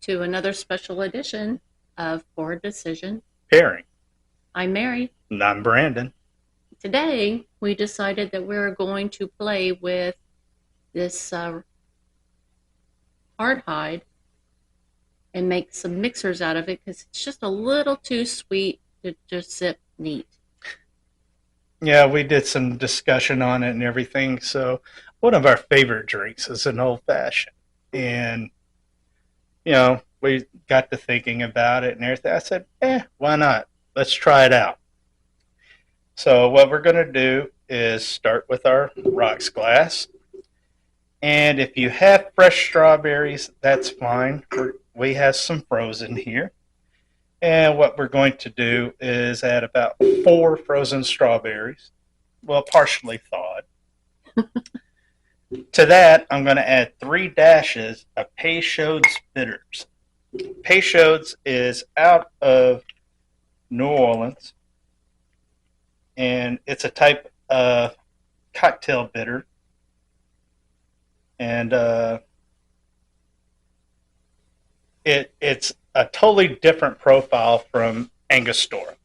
to another special edition of Poor Decision. Pairing. I'm Mary. And I'm Brandon. Today, we decided that we're going to play with this hardhide and make some mixers out of it because it's just a little too sweet to just sip neat. Yeah, we did some discussion on it and everything. So, one of our favorite drinks is an old fashioned. And, we got to thinking about it and everything. I said, why not? Let's try it out. So, what we're going to do is start with our rocks glass. And if you have fresh strawberries, that's fine. We have some frozen here. And what we're going to do is add about 4 frozen strawberries, well, partially thawed. To that, I'm going to add 3 dashes of Peychaud's bitters. Peychaud's is out of New Orleans, and it's a type of cocktail bitter. And it's a totally different profile from Angostura.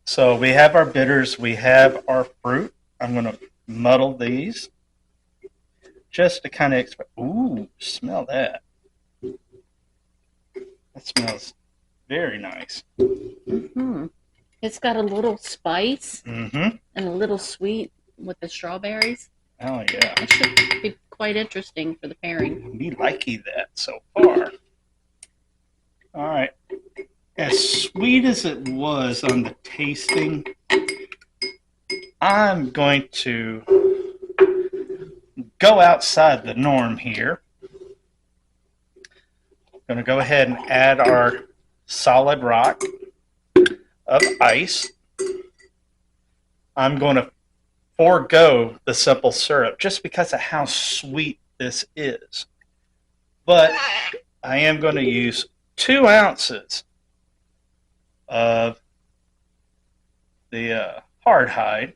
So we have our bitters, we have our fruit. I'm going to muddle these just to kind of ooh, smell that. That smells very nice. Mm-hmm. It's got a little spice Mm-hmm. and a little sweet with the strawberries. Oh yeah. It should be quite interesting for the pairing. Me likey that so far. All right. As sweet as it was on the tasting, I'm going to go outside the norm here. I'm going to go ahead and add our solid rock of ice. I'm going to forego the simple syrup just because of how sweet this is. But I am going to use 2 ounces of the hardhide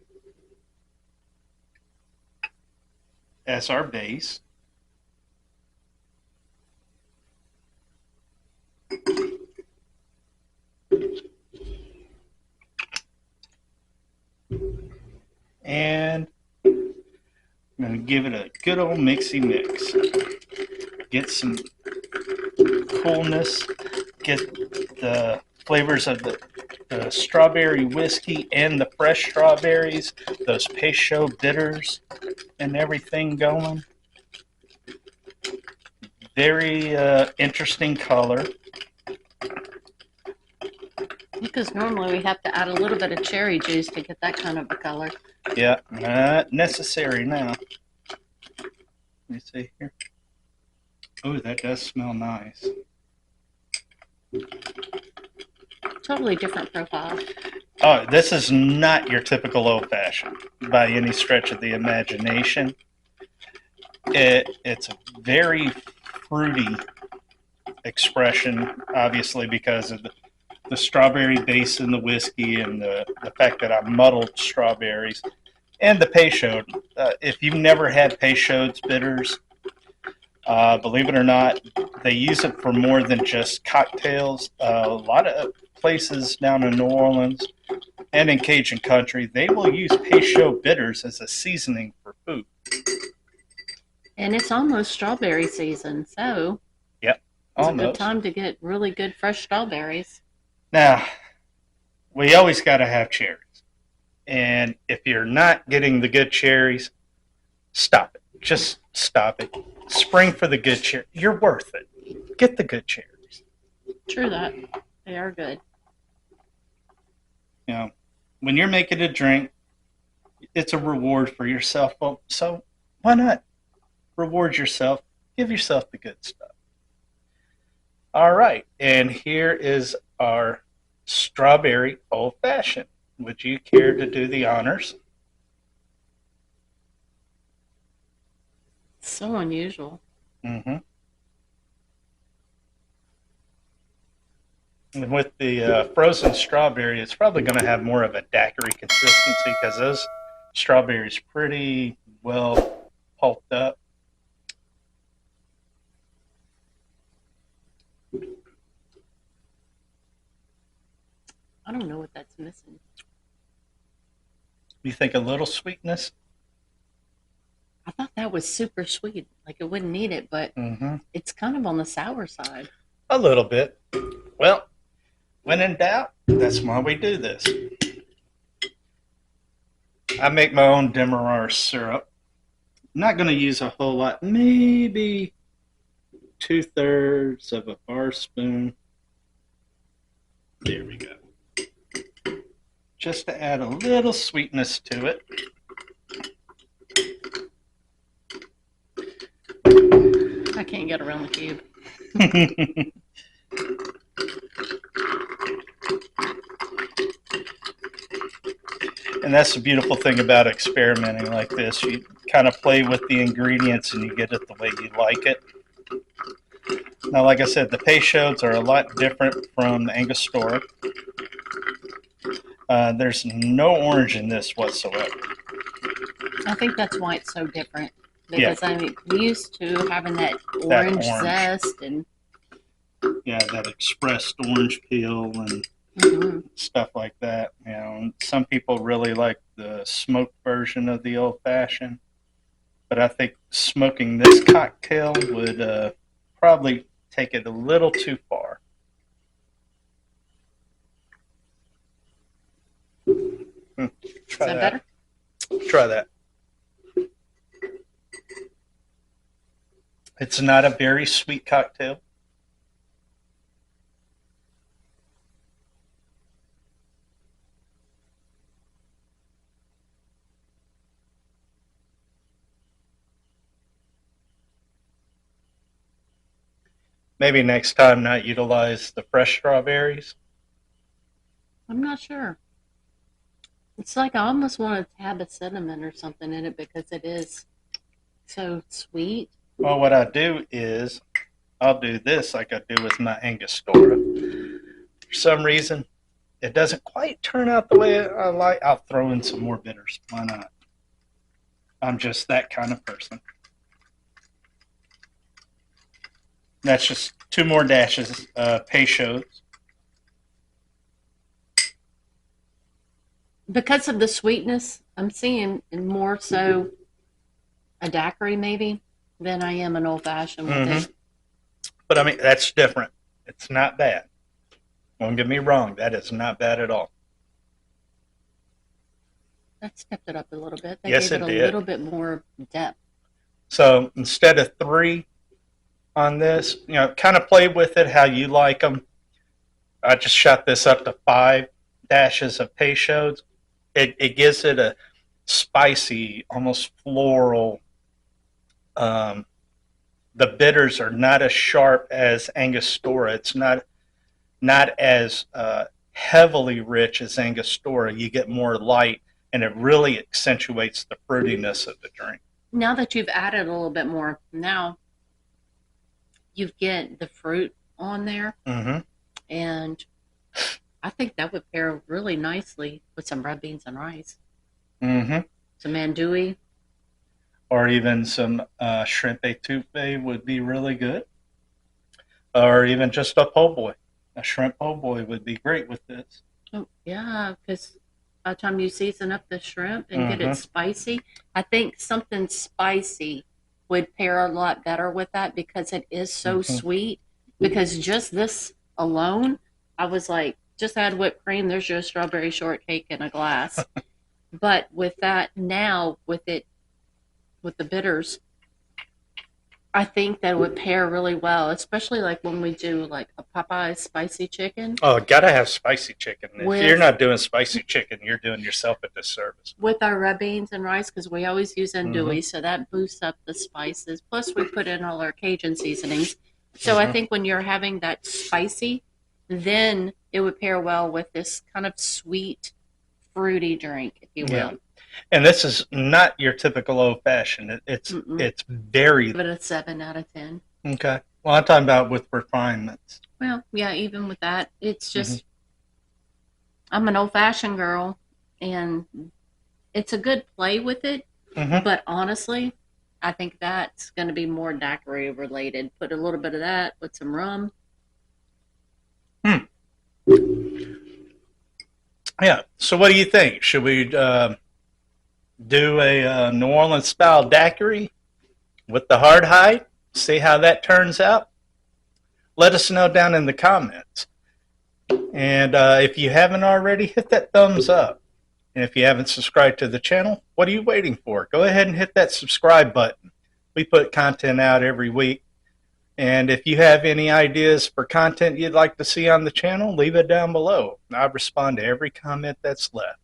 as our base. And I'm going to give it a good old mixy mix. Get some coolness, get the flavors of the strawberry whiskey and the fresh strawberries, those Peychaud bitters and everything going. Very interesting color. Because normally we have to add a little bit of cherry juice to get that kind of a color. Yeah, not necessary now. Let me see here. Oh, that does smell nice. Totally different profile. Oh, this is not your typical old-fashioned by any stretch of the imagination. It's a very fruity expression, obviously, because of the strawberry base in the whiskey and the fact that I muddled strawberries and the Peychaud. If you've never had Peychaud's bitters, believe it or not, they use it for more than just cocktails. A lot of places down in New Orleans and in Cajun country, they will use Peychaud bitters as a seasoning for food. And it's almost strawberry season, so Yep, it's almost. a good time to get really good fresh strawberries. Now, we always got to have cherries. And if you're not getting the good cherries, stop it. Just stop it. Spring for the good cherries. You're worth it. Get the good cherries. True that. They are good. When you're making a drink, it's a reward for yourself. Well, so why not reward yourself? Give yourself the good stuff. All right. And here is our strawberry old fashioned. Would you care to do the honors? So unusual. Mm-hmm. And with the frozen strawberry, it's probably going to have more of a daiquiri consistency because those strawberries pretty well pulped up. I don't know what that's missing. You think a little sweetness? I thought that was super sweet. Like it wouldn't need it, but Mm-hmm. it's kind of on the sour side. A little bit. Well, when in doubt, that's why we do this. I make my own Demerara syrup. I'm not going to use a whole lot, maybe 2/3 of a bar spoon. There we go. Just to add a little sweetness to it. I can't get around the cube. And that's the beautiful thing about experimenting like this. You kind of play with the ingredients and you get it the way you like it. Now, like I said, the Peychauds are a lot different from the Angostura. There's no orange in this whatsoever. I think that's why it's so different. Yeah. Because I'm used to having that That orange orange. zest and Yeah, that expressed orange peel and stuff like that. You know, some people really like the smoked version of the old fashioned, but I think smoking this cocktail would probably take it a little too far. Is that better? Try that. It's not a very sweet cocktail. Maybe next time not utilize the fresh strawberries. I'm not sure. It's like I almost want a tab of cinnamon or something in it because it is so sweet. Well, what I do is I'll do this like I do with my Angostura. For some reason, it doesn't quite turn out the way I like. I'll throw in some more bitters. Why not? I'm just that kind of person. That's just 2 more dashes of Peychauds. Because of the sweetness, I'm seeing more so a daiquiri maybe than I am an old fashioned with it. But I mean, that's different. It's not bad. Don't get me wrong. That is not bad at all. That stepped it up a little bit. That Yes, gave it it a did. little bit more depth. So instead of 3 on this, you know, kind of play with it how you like them. I just shot this up to 5 dashes of Peychauds. It gives it a spicy, almost floral. Um, the bitters are not as sharp as Angostura. It's not as heavily rich as Angostura. You get more light, and it really accentuates the fruitiness of the drink. Now that you've added a little bit more, now you get the fruit on there, Mm-hmm. and I think that would pair really nicely with some red beans and rice, Mm-hmm. some andouille. Or even some shrimp etouffee would be really good. Or even just a po' boy. A shrimp po' boy would be great with this. Oh, yeah, because by the time you season up the shrimp and get Mm-hmm. it spicy, I think something spicy would pair a lot better with that because it is so Mm-hmm. sweet. Because just this alone, I was like, just add whipped cream. There's your strawberry shortcake in a glass. But with that now, with it, with the bitters, I think that would pair really well, especially like when we do like a Popeye spicy chicken Oh, gotta have spicy chicken. If you're with not doing spicy chicken, you're doing yourself a disservice. with our red beans and rice because we always use Mm-hmm. andouille, so that boosts up the spices. Plus, we put in all our Cajun seasonings. So I Mm-hmm. think when you're having that spicy, then it would pair well with this kind of sweet, fruity drink, if you Yeah. will. And this is not your typical old fashioned. Mm-mm. It's very Give it a 7 out of 10. okay. Well, I'm talking about with refinements. Well, yeah, even with that, it's Mm-hmm. just I'm an old fashioned girl, and it's a good play with it. Mm-hmm. But honestly, I think that's going to be more daiquiri related. Put a little bit of that with some rum. Yeah. So, what do you think? Should we do a New Orleans style daiquiri with the hardhide? See how that turns out? Let us know down in the comments. And if you haven't already, hit that thumbs up. And if you haven't subscribed to the channel, what are you waiting for? Go ahead and hit that subscribe button. We put content out every week. And if you have any ideas for content you'd like to see on the channel, leave it down below. I respond to every comment that's left.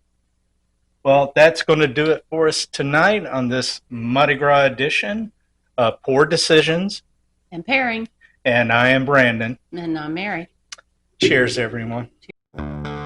Well, that's going to do it for us tonight on this Mardi Gras edition of Poor Decisions. And pairing. And I am Brandon. And I'm Mary. Cheers, everyone. Cheers.